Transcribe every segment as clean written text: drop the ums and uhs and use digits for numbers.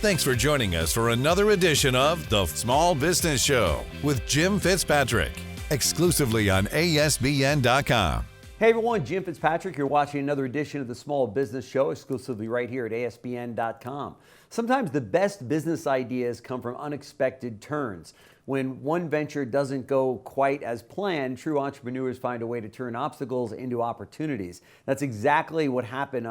Thanks for joining us for another edition of The Small Business Show with Jim Fitzpatrick, exclusively on ASBN.com. Hey everyone, Jim Fitzpatrick. You're watching another edition of The Small Business Show, exclusively right here at ASBN.com. Sometimes the best business ideas come from unexpected turns. When one venture doesn't go quite as planned, true entrepreneurs find a way to turn obstacles into opportunities. That's exactly what happened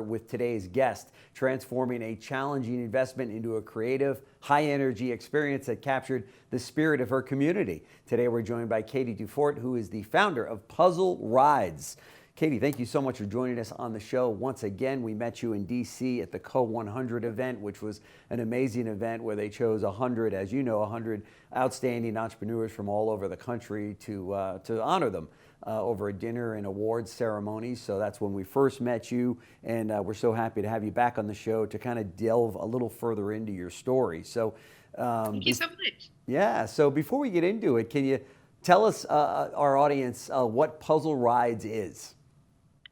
with today's guest, transforming a challenging investment into a creative, high-energy experience that captured the spirit of her community. Today we're joined by Katie Dufort, who is the founder of Puzzle Rides. Katie, thank you so much for joining us on the show. Once again, we met you in D.C. at the Co100 event, which was an amazing event where they chose 100, as you know, 100 outstanding entrepreneurs from all over the country to honor them over a dinner and awards ceremony. So that's when we first met you, and we're so happy to have you back on the show to kind of delve a little further into your story. So, thank you so much. Yeah, so before we get into it, can you tell us, our audience, what Puzzle Rides is?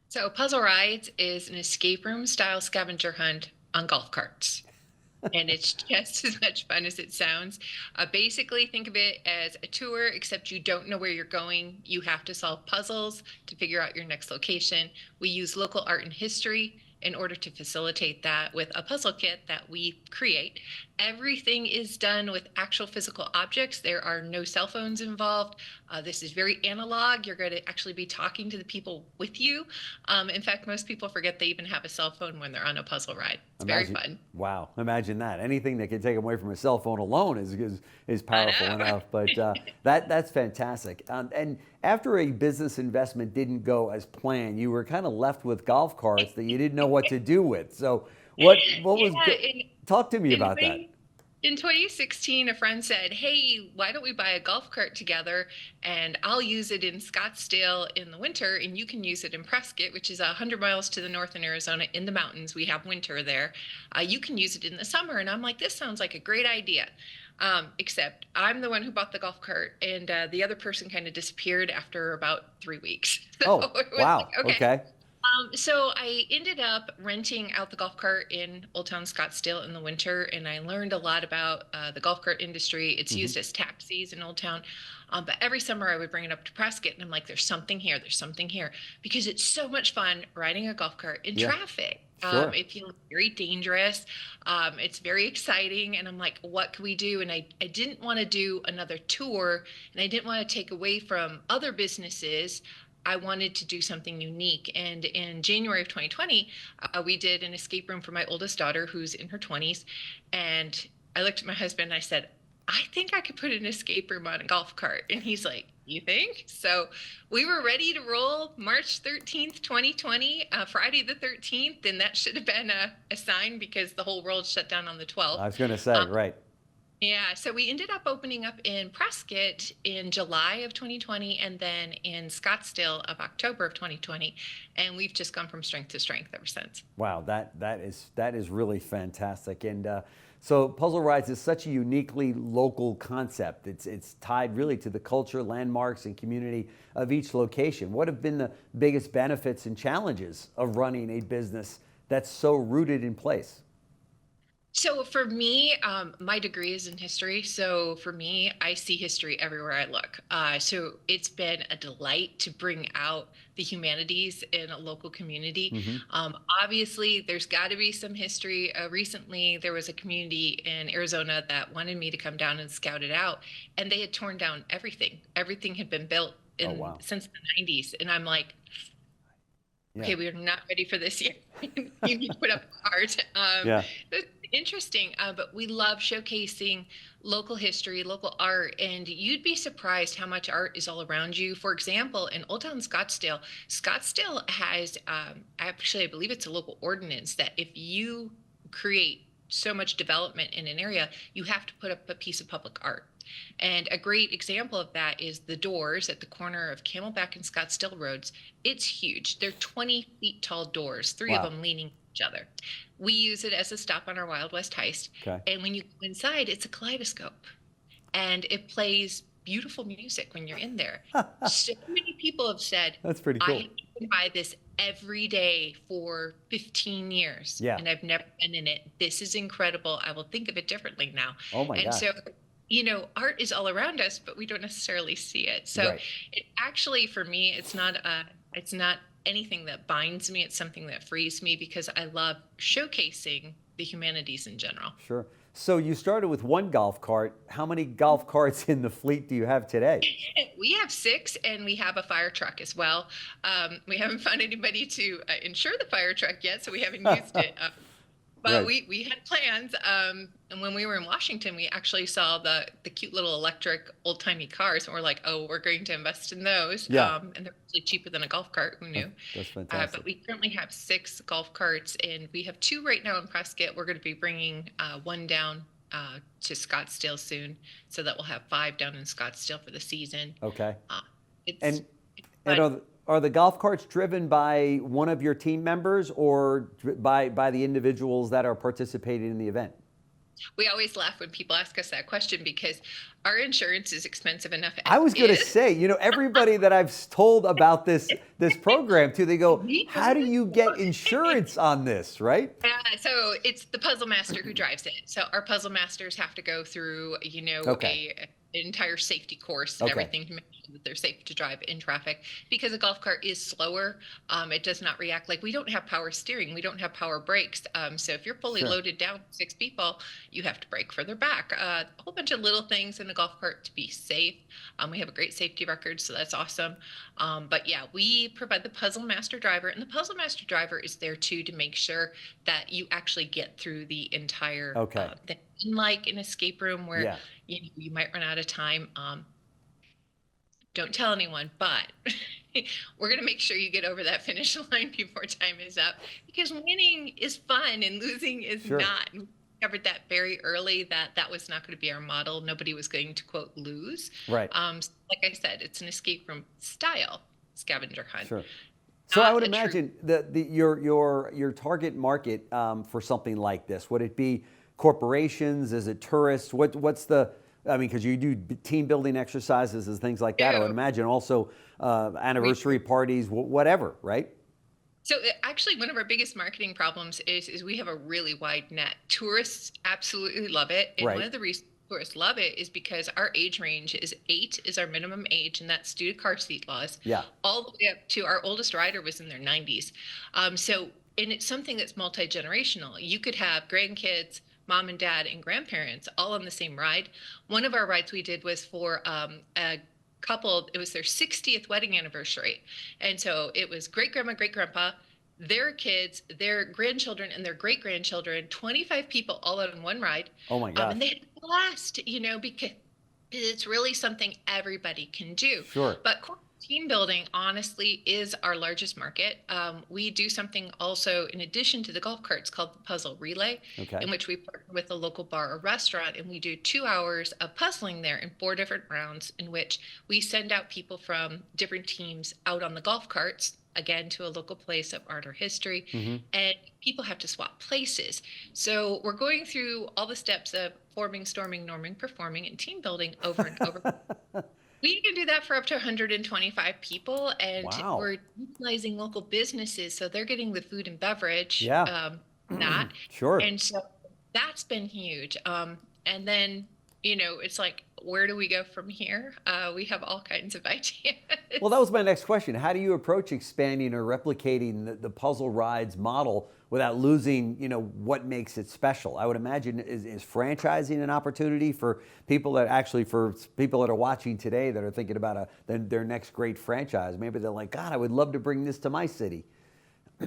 So Puzzle Rides is an escape room style scavenger hunt on golf carts. And it's just as much fun as it sounds. Basically, think of it as a tour, except you don't know where you're going. You have to solve puzzles to figure out your next location. We use local art and history in order to facilitate that with a puzzle kit that we create. Everything is done with actual physical objects. There are no cell phones involved. This is very analog. You're going to actually be talking to the people with you. In fact, most people forget they even have a cell phone when they're on a puzzle ride. It's very fun. Wow, imagine that. Anything that can take them away from a cell phone alone is powerful enough. But that's fantastic. And after a business investment didn't go as planned, you were kind of left with golf carts that you didn't know what to do with. So talk to me about that. In 2016, a friend said, hey, why don't we buy a golf cart together, and I'll use it in Scottsdale in the winter, and you can use it in Prescott, which is 100 miles to the north in Arizona in the mountains. We have winter there. You can use it in the summer. And I'm like, this sounds like a great idea. Except I'm the one who bought the golf cart, and the other person kind of disappeared after about 3 weeks. So wow. Like, okay. So I ended up renting out the golf cart in Old Town Scottsdale in the winter, and I learned a lot about the golf cart industry. It's used as taxis in Old Town. But every summer I would bring it up to Prescott, and I'm like, there's something here, because it's so much fun riding a golf cart in traffic. Sure. It feels very dangerous. It's very exciting. And I'm like, what can we do? And I didn't want to do another tour, and I didn't want to take away from other businesses. I wanted to do something unique. And in January of 2020, we did an escape room for my oldest daughter, who's in her 20s. And I looked at my husband and I said, I think I could put an escape room on a golf cart. And he's like, you think? So we were ready to roll March 13th, 2020, Friday the 13th. And that should have been a sign, because the whole world shut down on the 12th. I was going to say, right. Yeah, so we ended up opening up in Prescott in July of 2020, and then in Scottsdale of October of 2020, and we've just gone from strength to strength ever since. Wow, that is really fantastic. And so Puzzle Rides is such a uniquely local concept. It's tied really to the culture, landmarks, and community of each location. What have been the biggest benefits and challenges of running a business that's so rooted in place? So for me, my degree is in history. So for me, I see history everywhere I look. So it's been a delight to bring out the humanities in a local community. Obviously, there's got to be some history. Recently, there was a community in Arizona that wanted me to come down and scout it out. And they had torn down everything. Everything had been built since the 90s. And I'm like, okay, we're not ready for this yet. You need to put up art. It's interesting, but we love showcasing local history, local art, and you'd be surprised how much art is all around you. For example, in Old Town Scottsdale, Scottsdale has, actually, I believe it's a local ordinance that if you create so much development in an area, you have to put up a piece of public art. And a great example of that is the doors at the corner of Camelback and Scottsdale Roads. It's huge. They're 20 feet tall doors, three of them leaning each other. We use it as a stop on our Wild West heist. And when you go inside, it's a kaleidoscope. And it plays beautiful music when you're in there. So many people have said, that's pretty cool. I have to buy this every day for 15 years Yeah. and I've never been in it. This is incredible. I will think of it differently now. Oh my And gosh. so, art is all around us, but we don't necessarily see it. So Right. it actually, for me, it's not anything that binds me. It's something that frees me because I love showcasing the humanities in general. Sure. So you started with one golf cart. How many golf carts in the fleet do you have today? We have 6, and we have a fire truck as well. We haven't found anybody to insure the fire truck yet, so we haven't used it. But Right. we had plans. And when we were in Washington, we actually saw the cute little electric old timey cars, and we're like, oh, we're going to invest in those. Yeah. And they're actually cheaper than a golf cart. Who knew? That's But fantastic. we currently have 6 golf carts, and we have 2 right now in Prescott. We're going to be bringing one down to Scottsdale soon, so that we'll have 5 down in Scottsdale for the season. Okay. Uh, it's And it's and fun. are the golf carts driven by one of your team members or by the individuals that are participating in the event? We always laugh when people ask us that question because our insurance is expensive enough I as was going to is. say, everybody that I've told about this program to, they go, We "How do you get insurance on this?" Right? So it's the puzzle master who drives it. So our puzzle masters have to go through, Okay. an entire safety course and Okay. everything to make sure that they're safe to drive in traffic. Because a golf cart is slower, it does not react like we don't have power steering, we don't have power brakes. So if you're fully Sure. loaded down with 6 people, you have to brake further back. A whole bunch of little things in the golf cart to be safe. We have a great safety record, so that's awesome. But yeah, we provide the puzzle master driver, and the puzzle master driver is there too to make sure that you actually get through the entire Okay. thing. Unlike an escape room where Yeah. you might run out of time. Don't tell anyone, but we're going to make sure you get over that finish line before time is up because winning is fun and losing is Sure. not. We covered that very early that was not going to be our model. Nobody was going to quote lose. Right. So like I said, it's an escape room style scavenger hunt. Sure. So I Not would a true imagine that your target market for something like this, would it be corporations? Is it tourists? What's the, I mean, because you do team building exercises and things like that. I would imagine also anniversary parties, whatever, right? So actually, one of our biggest marketing problems is we have a really wide net. Tourists absolutely love it, and one Right. of the reasons tourists love it is because our age range is 8 is our minimum age, and that's due to car seat laws. Yeah. All the way up to our oldest rider was in their 90s. And it's something that's multi-generational. You could have grandkids, mom and dad, and grandparents all on the same ride. One of our rides we did was for a couple. It was their 60th wedding anniversary, and so it was great grandma, great grandpa, their kids, their grandchildren, and their great grandchildren. 25 people all on one ride, Oh my gosh. and they had a blast. Because it's really something everybody can do. Sure. But team building, honestly, is our largest market. We do something also in addition to the golf carts called the Puzzle Relay, Okay. in which we partner with a local bar or restaurant, and we do 2 hours of puzzling there in 4 different rounds, in which we send out people from different teams out on the golf carts, again, to a local place of art or history, and people have to swap places. So we're going through all the steps of forming, storming, norming, performing, and team building over and over. We can do that for up to 125 people, and Wow. we're utilizing local businesses, so they're getting the food and beverage, Yeah. that, Sure. and so that's been huge. And then, it's like, where do we go from here? We have all kinds of ideas. Well, that was my next question. How do you approach expanding or replicating the puzzle rides model without losing, what makes it special? I would imagine is franchising an opportunity for people that are watching today that are thinking about their next great franchise. Maybe they're like, God, I would love to bring this to my city.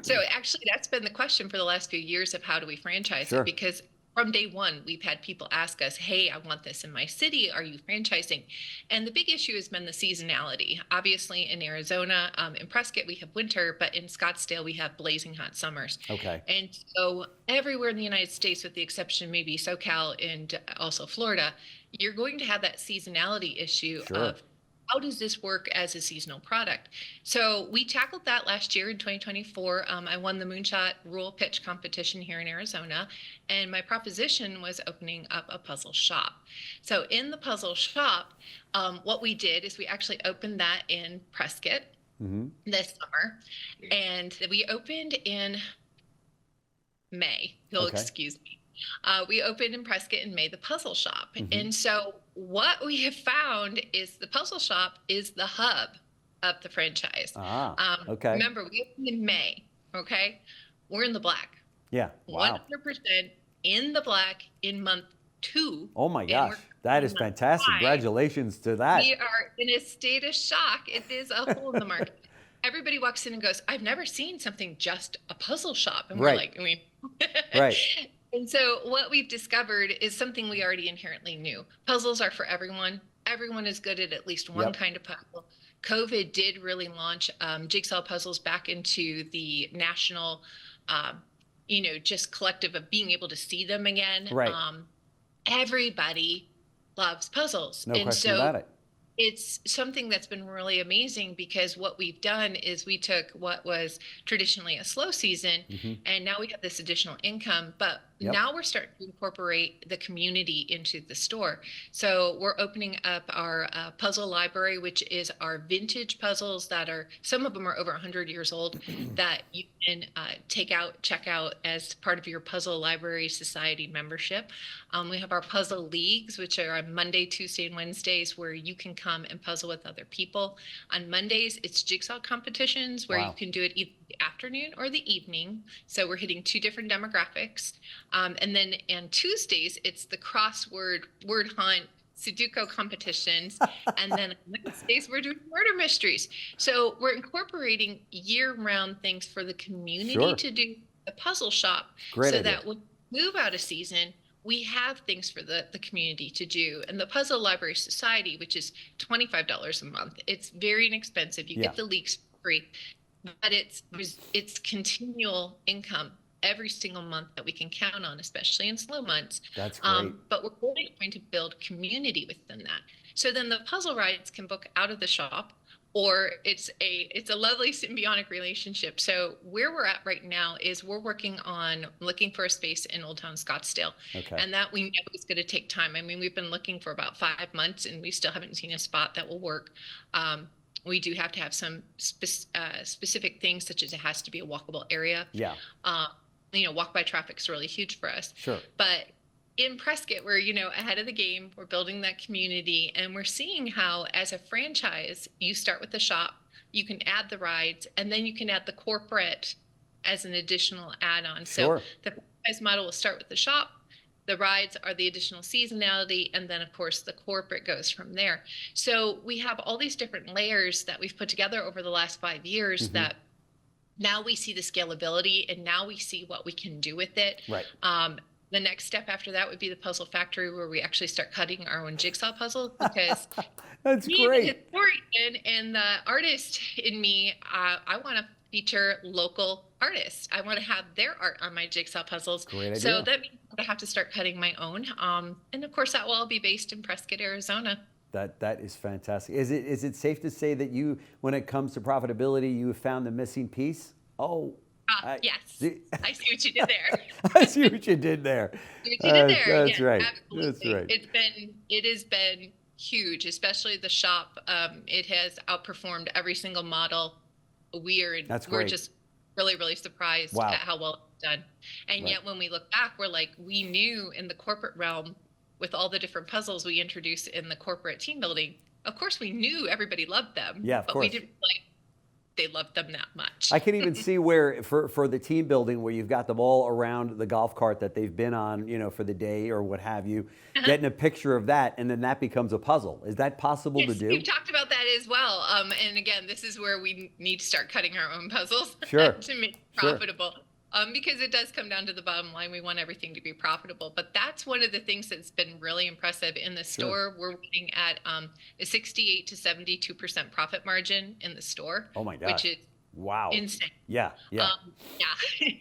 So actually, that's been the question for the last few years of how do we franchise Sure. it? Because from day one, we've had people ask us, hey, I want this in my city. Are you franchising? And the big issue has been the seasonality. Obviously, in Arizona, in Prescott, we have winter, but in Scottsdale, we have blazing hot summers. Okay. And so everywhere in the United States, with the exception maybe SoCal and also Florida, you're going to have that seasonality issue Sure. of how does this work as a seasonal product? So we tackled that last year in 2024. I won the Moonshot Rural Pitch competition here in Arizona, and my proposition was opening up a puzzle shop. So in the puzzle shop, what we did is we actually opened that in Prescott. this summer, and we opened in May. You'll Okay. excuse me. We opened in Prescott in May, the Puzzle Shop. Mm-hmm. And so what we have found is the Puzzle Shop is the hub of the franchise. Okay. Remember, we opened in May, okay? We're in the black. Yeah. Wow. 100% in the black in month 2. Oh my gosh, that is fantastic. 5. Congratulations to that. We are in a state of shock. It is a hole in the market. Everybody walks in and goes, I've never seen something just a puzzle shop. And we're like, right. And so what we've discovered is something we already inherently knew. Puzzles are for everyone. Everyone is good at least one kind of puzzle. COVID did really launch jigsaw puzzles back into the national, just collective of being able to see them again. Right. Everybody loves puzzles. No question about it. It's something that's been really amazing, because what we've done is we took what was traditionally a slow season, and now we have this additional income, but now we're starting to incorporate the community into the store. So we're opening up our puzzle library, which is our vintage puzzles that are, some of them are over 100 years old, that you can check out as part of your Puzzle Library Society membership. We have our puzzle leagues, which are on Monday, Tuesday, and Wednesdays, where you can come and puzzle with other people. On Mondays, it's jigsaw competitions, where you can do it either the afternoon or the evening. So we're hitting 2 different demographics. And then on Tuesdays, it's the crossword, word hunt, Sudoku competitions. And then on Wednesdays, we're doing murder mysteries. So we're incorporating year-round things for the community to do the puzzle shop. Great idea. That when we move out of season, we have things for the community to do. And the Puzzle Library Society, which is $25 a month, it's very inexpensive. You get the leaks free, but it's continual income every single month that we can count on, especially in slow months. That's great. But we're really trying to build community within that. So then the puzzle rides can book out of the shop, or it's a lovely symbiotic relationship. So where we're at right now is we're working on looking for a space in Old Town Scottsdale. Okay. And that we know is going to take time. I mean, we've been looking for about 5 months, and we still haven't seen a spot that will work. We do have to have some specific things, such as it has to be a walkable area. Yeah. Walk by traffic is really huge for us. Sure. But in Prescott, we're, ahead of the game. We're building that community, and we're seeing how, as a franchise, you start with the shop, you can add the rides, and then you can add the corporate as an additional add-on. Sure. So the franchise model will start with the shop. The rides are the additional seasonality, and then, of course, the corporate goes from there. So we have all these different layers that we've put together over the last 5 years that now we see the scalability, and now we see what we can do with it. Right. The next step after that would be the Puzzle Factory, where we actually start cutting our own jigsaw puzzle, because that's great. The historian and the artist in me, I want to feature local artists. I want to have their art on my jigsaw puzzles. Great idea. So that means I have to start cutting my own. And of course, that will all be based in Prescott, Arizona. That is fantastic. Is it safe to say that you, when it comes to profitability, you have found the missing piece? Yes. I see what you did there. I see what you did there. That's right. Absolutely. That's right. It has been huge, especially the shop. It has outperformed every single model. We're just really, really surprised at how well it's done. And yet when we look back, we're like, we knew in the corporate realm, with all the different puzzles we introduced in the corporate team building, of course we knew everybody loved them. Yeah, of course. We didn't they loved them that much. I can even see where for the team building, where you've got them all around the golf cart that they've been on, for the day or what have you, getting a picture of that, and then that becomes a puzzle. Is that possible to do? We've talked about that as well. And again, this is where we need to start cutting our own puzzles to make it profitable. Because it does come down to the bottom line. We want everything to be profitable. But that's one of the things that's been really impressive in the store. We're looking at a 68 to 72% profit margin in the store. Oh my gosh. Which is insane. Yeah.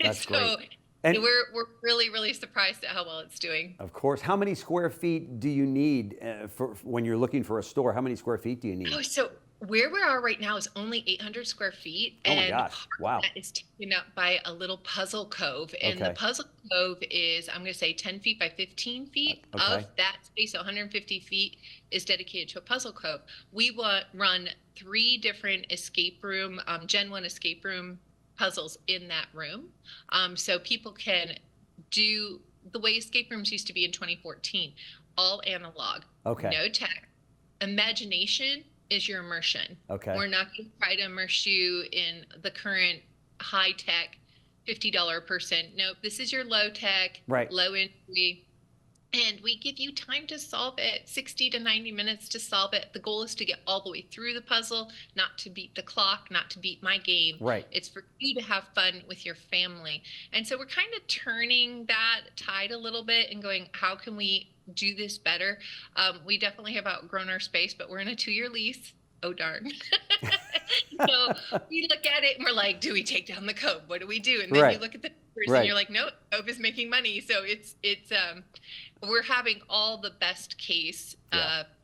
That's great. And we're really, really surprised at how well it's doing. Of course. How many square feet do you need for when you're looking for a store? How many square feet do you need? Oh, so where we are right now is only 800 square feet. Oh my gosh. Wow. That is taken up by a little puzzle cove. And the puzzle cove is, I'm going to say 10 feet by 15 feet. Of that space, 150 feet is dedicated to a puzzle cove. We run 3 different Gen 1 escape room puzzles in that room. So people can do the way escape rooms used to be in 2014, all analog, Okay. no tech. Imagination is your immersion. Okay. We're not going to try to immerse you in the current high tech $50 a person. Nope, this is your low tech, Right. low entry. And we give you time to solve it, 60 to 90 minutes to solve it. The goal is to get all the way through the puzzle, not to beat the clock, not to beat my game. Right. It's for you to have fun with your family. And so we're kind of turning that tide a little bit and going, how can we do this better? We definitely have outgrown our space, but we're in a 2-year lease. Oh, darn. So we look at it and we're like, do we take down the code? What do we do? And then Right. you look at the numbers Right. and you're like, no, Cove is making money. So we're having all the best case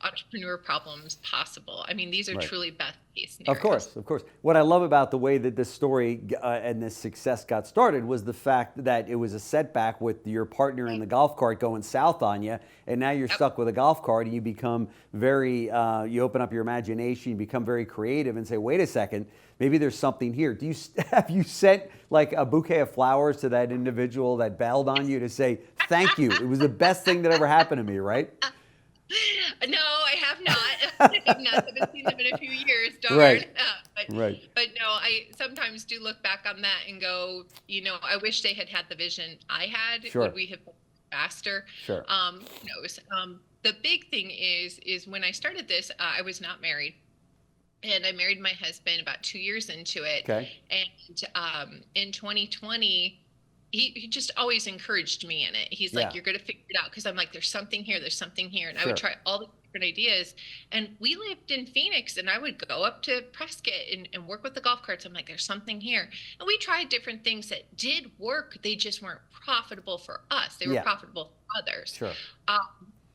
entrepreneur problems possible. I mean, these are Right. truly best case Of scenarios. course. What I love about the way that this story and this success got started was the fact that it was a setback with your partner in the golf cart going south on you, and now you're stuck with a golf cart, and you become you open up your imagination, you become very creative, and say, wait a second, maybe there's something here. Have you sent like a bouquet of flowers to that individual that bailed on you to say thank you? It was the best thing that ever happened to me, right? No, I have not. I haven't seen them in a few years, darn. Right. But no, I sometimes do look back on that and go, I wish they had had the vision I had. Sure. Would we have been faster? Sure. Who knows? The big thing is when I started this, I was not married. And I married my husband about 2 years into it. Okay. And in 2020, he just always encouraged me in it. He's like, you're going to figure it out. Because I'm like, there's something here. And I would try all the different ideas. And we lived in Phoenix, and I would go up to Prescott and work with the golf carts. I'm like, there's something here. And we tried different things that did work. They just weren't profitable for us. They were profitable for others. Sure.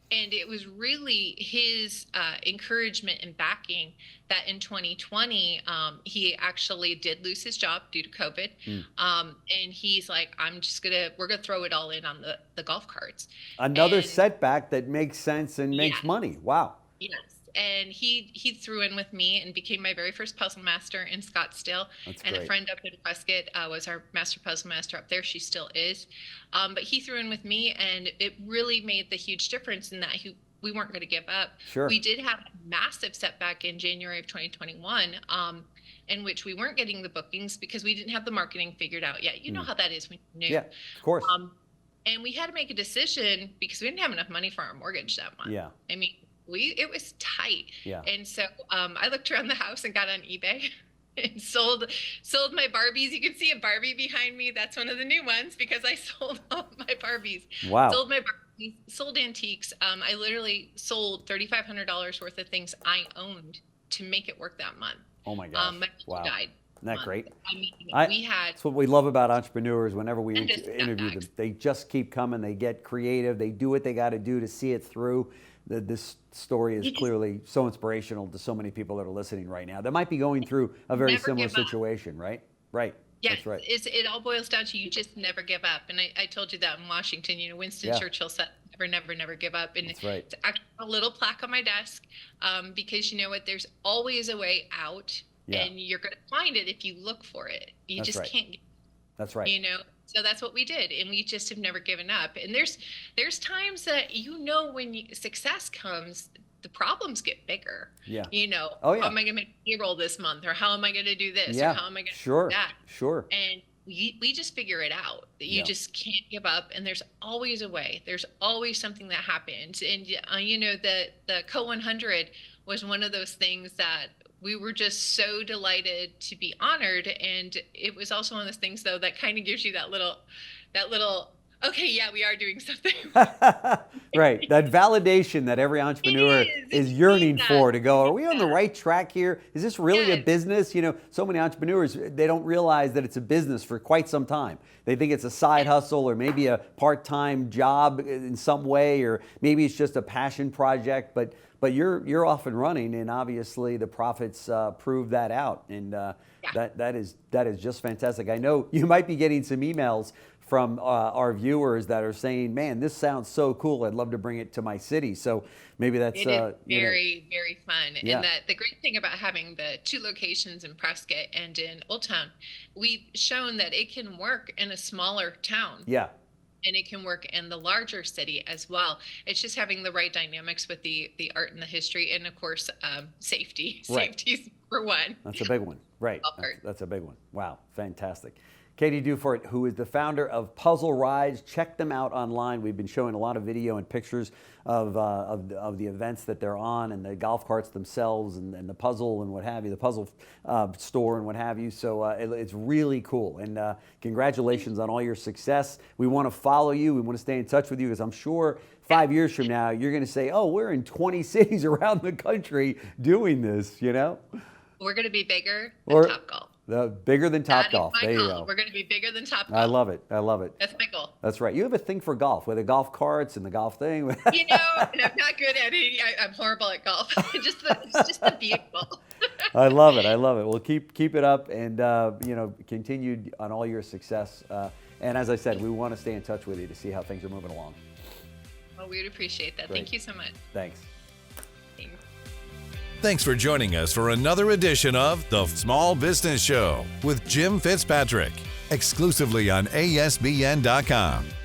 And it was really his encouragement and backing that in 2020, he actually did lose his job due to COVID. And he's like, we're going to throw it all in on the golf carts. Another setback that makes sense and makes money. Wow. Yes. And he threw in with me and became my very first puzzle master in Scottsdale. That's and great. A friend up in Prescott was our master puzzle master up there. She still is. But he threw in with me, and it really made the huge difference in that we weren't going to give up. Sure. We did have a massive setback in January of 2021, in which we weren't getting the bookings because we didn't have the marketing figured out yet. You know how that is when you're new. Yeah, of course. And we had to make a decision because we didn't have enough money for our mortgage that month. Yeah. I mean, it was tight. Yeah. And so I looked around the house and got on eBay and sold my Barbies. You can see a Barbie behind me. That's one of the new ones because I sold all my Barbies. Wow. Sold my Barbies, sold antiques. I literally sold $3,500 worth of things I owned to make it work that month. Oh my gosh. My wow. died. Isn't that great? I mean, that's what we love about entrepreneurs. Whenever we And just interview them, setbacks. they just keep coming. They get creative. They do what they got to do to see it through. This story is clearly so inspirational to so many people that are listening right now that might be going through a very Never similar give up. situation, right? Right. Yes, That's right. it all boils down to you just never give up. And I told you that in Washington, Winston Yeah. Churchill said, never give up. And That's right. it's actually a little plaque on my desk because you know what, there's always a way out and you're going to find it if you look for it. You That's just right. can't, That's right. So that's what we did. And we just have never given up. And there's times that, when success comes, the problems get bigger. Yeah. How am I going to make payroll this month? Or how am I going to do this? Yeah. Or how am I going to Sure. do that? Sure. And we just figure it out that you just can't give up, and there's always a way. There's always something that happens. And the Co 100 was one of those things that we were just so delighted to be honored. And it was also one of those things, though, that kind of gives you that little okay, yeah, we are doing something. Right. That validation that every entrepreneur is yearning for, to go, are we on the right track here? Is this really a business? So many entrepreneurs, they don't realize that it's a business for quite some time. They think it's a side hustle or maybe a part-time job in some way, or maybe it's just a passion project, but you're off and running, and obviously the profits prove that out. And that is just fantastic. I know you might be getting some emails from our viewers that are saying, man, this sounds so cool. I'd love to bring it to my city. So maybe that's it is very, very fun. Yeah. And that the great thing about having the 2 locations in Prescott and in Old Town, we've shown that it can work in a smaller town. Yeah. And it can work in the larger city as well. It's just having the right dynamics with the art and the history, and of course, safety. Right. Safety's number one. That's a big one. Right. That's a big one. Wow. Fantastic. Katie Dufort, who is the founder of Puzzle Rides. Check them out online. We've been showing a lot of video and pictures of the events that they're on, and the golf carts themselves, and the puzzle and what have you, the puzzle store and what have you. So it's really cool. And congratulations on all your success. We want to follow you. We want to stay in touch with you, because I'm sure 5 years from now, you're going to say, oh, we're in 20 cities around the country doing this, you know? We're going to be bigger than Topgolf. Bigger than Topgolf. There you go. We're going to be bigger than Topgolf. I love it. I love it. That's my goal. That's right. You have a thing for golf, with the golf carts and the golf thing. You know, and I'm not good at it. I'm horrible at golf. It's just the vehicle. I love it. I love it. Well, keep it up, and continued on all your success. And as I said, we want to stay in touch with you to see how things are moving along. Well, we would appreciate that. Great. Thank you so much. Thanks. Thanks for joining us for another edition of The Small Business Show with Jim Fitzpatrick, exclusively on ASBN.com.